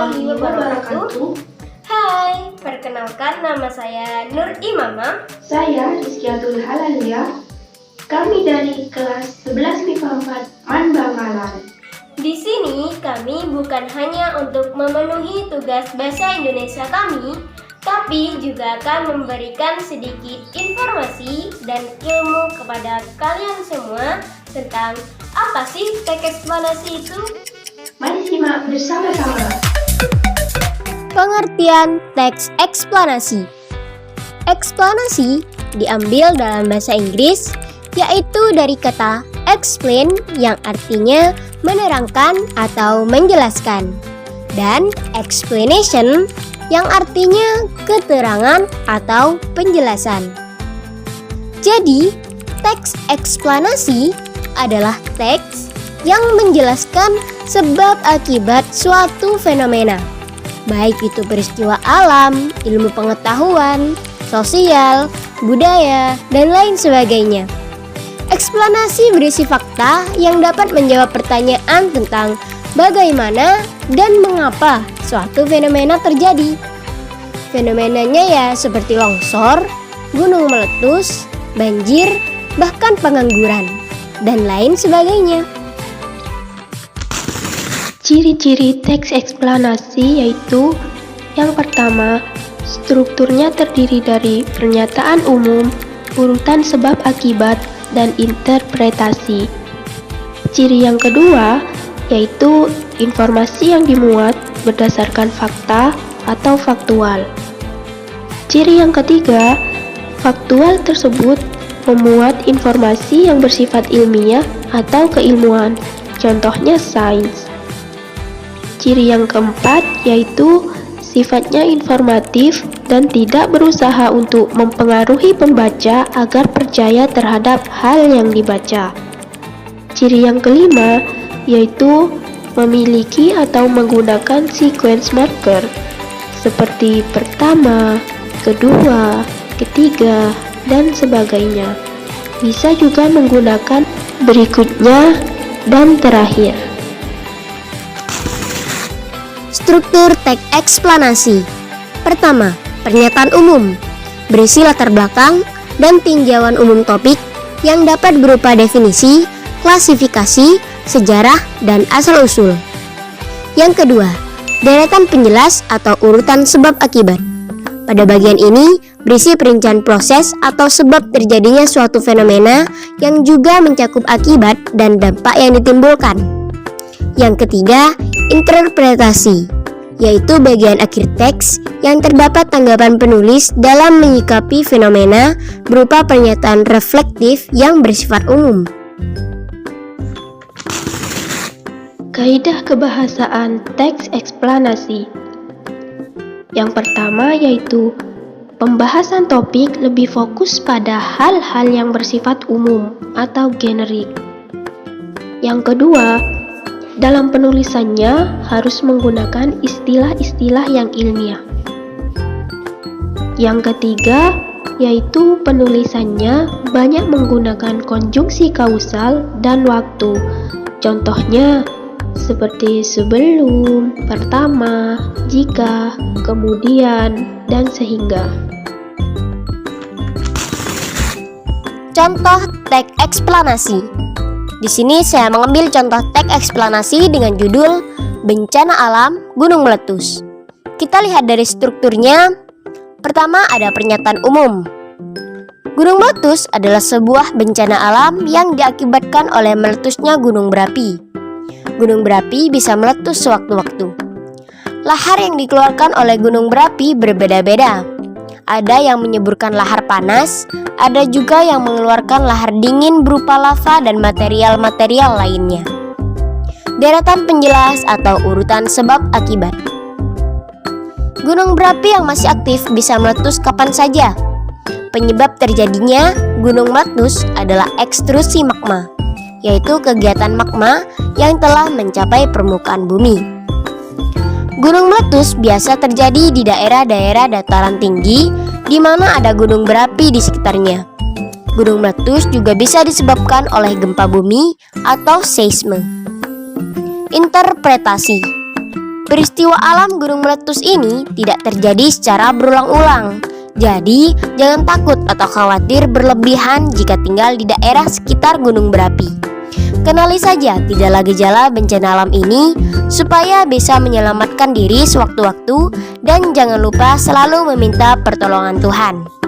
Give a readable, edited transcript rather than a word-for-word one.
warahmatullahi wabarakatuh. Hai, perkenalkan nama saya Nur Imamah. Saya Rizkiatul Halalia. Kami dari kelas 11 MIPA 4 Manbangalan. Di sini kami bukan hanya untuk memenuhi tugas bahasa Indonesia kami, tapi juga akan memberikan sedikit informasi dan ilmu kepada kalian semua tentang apa sih teks eksplanasi itu? Mari simak bersama-sama. Pengertian teks eksplanasi. Eksplanasi diambil dalam bahasa Inggris, yaitu dari kata explain yang artinya menerangkan atau menjelaskan, dan explanation yang artinya keterangan atau penjelasan. Jadi, teks eksplanasi adalah teks yang menjelaskan sebab akibat suatu fenomena, baik itu peristiwa alam, ilmu pengetahuan, sosial, budaya, dan lain sebagainya. Eksplanasi berisi fakta yang dapat menjawab pertanyaan tentang bagaimana dan mengapa suatu fenomena terjadi. Fenomenanya ya seperti longsor, gunung meletus, banjir, bahkan pengangguran, dan lain sebagainya. Ciri-ciri teks eksplanasi yaitu: yang pertama, strukturnya terdiri dari pernyataan umum, urutan sebab akibat, dan interpretasi. Ciri yang kedua yaitu informasi yang dimuat berdasarkan fakta atau faktual. Ciri yang ketiga, faktual tersebut memuat informasi yang bersifat ilmiah atau keilmuan, contohnya sains. Ciri yang keempat yaitu sifatnya informatif dan tidak berusaha untuk mempengaruhi pembaca agar percaya terhadap hal yang dibaca. Ciri yang kelima yaitu memiliki atau menggunakan sequence marker seperti pertama, kedua, ketiga, dan sebagainya. Bisa juga menggunakan berikutnya dan terakhir. Struktur teks eksplanasi. Pertama, pernyataan umum, berisi latar belakang dan tinjauan umum topik yang dapat berupa definisi, klasifikasi, sejarah, dan asal-usul. Yang kedua, deretan penjelas atau urutan sebab akibat. Pada bagian ini berisi perincian proses atau sebab terjadinya suatu fenomena yang juga mencakup akibat dan dampak yang ditimbulkan. Yang ketiga, interpretasi, yaitu bagian akhir teks yang terdapat tanggapan penulis dalam menyikapi fenomena berupa pernyataan reflektif yang bersifat umum. Kaidah kebahasaan teks eksplanasi. Yang pertama yaitu pembahasan topik lebih fokus pada hal-hal yang bersifat umum atau generik. Yang kedua, dalam penulisannya harus menggunakan istilah-istilah yang ilmiah. Yang ketiga, yaitu penulisannya banyak menggunakan konjungsi kausal dan waktu. Contohnya seperti sebelum, pertama, jika, kemudian, dan sehingga. Contoh teks eksplanasi. Di sini saya mengambil contoh teks eksplanasi dengan judul Bencana Alam Gunung Meletus. Kita lihat dari strukturnya. Pertama ada pernyataan umum. Gunung meletus adalah sebuah bencana alam yang diakibatkan oleh meletusnya gunung berapi. Gunung berapi bisa meletus sewaktu-waktu. Lahar yang dikeluarkan oleh gunung berapi berbeda-beda. Ada yang menyemburkan lahar panas, ada juga yang mengeluarkan lahar dingin berupa lava dan material-material lainnya. Deretan penjelas atau urutan sebab akibat. Gunung berapi yang masih aktif bisa meletus kapan saja. Penyebab terjadinya gunung meletus adalah ekstrusi magma, yaitu kegiatan magma yang telah mencapai permukaan bumi. Gunung meletus biasa terjadi di daerah-daerah dataran tinggi di mana ada gunung berapi di sekitarnya. Gunung meletus juga bisa disebabkan oleh gempa bumi atau seisme. Interpretasi. Peristiwa alam gunung meletus ini tidak terjadi secara berulang-ulang. Jadi, jangan takut atau khawatir berlebihan jika tinggal di daerah sekitar gunung berapi. Kenali saja gejala-gejala bencana alam ini supaya bisa menyelamatkan diri sewaktu-waktu dan jangan lupa selalu meminta pertolongan Tuhan.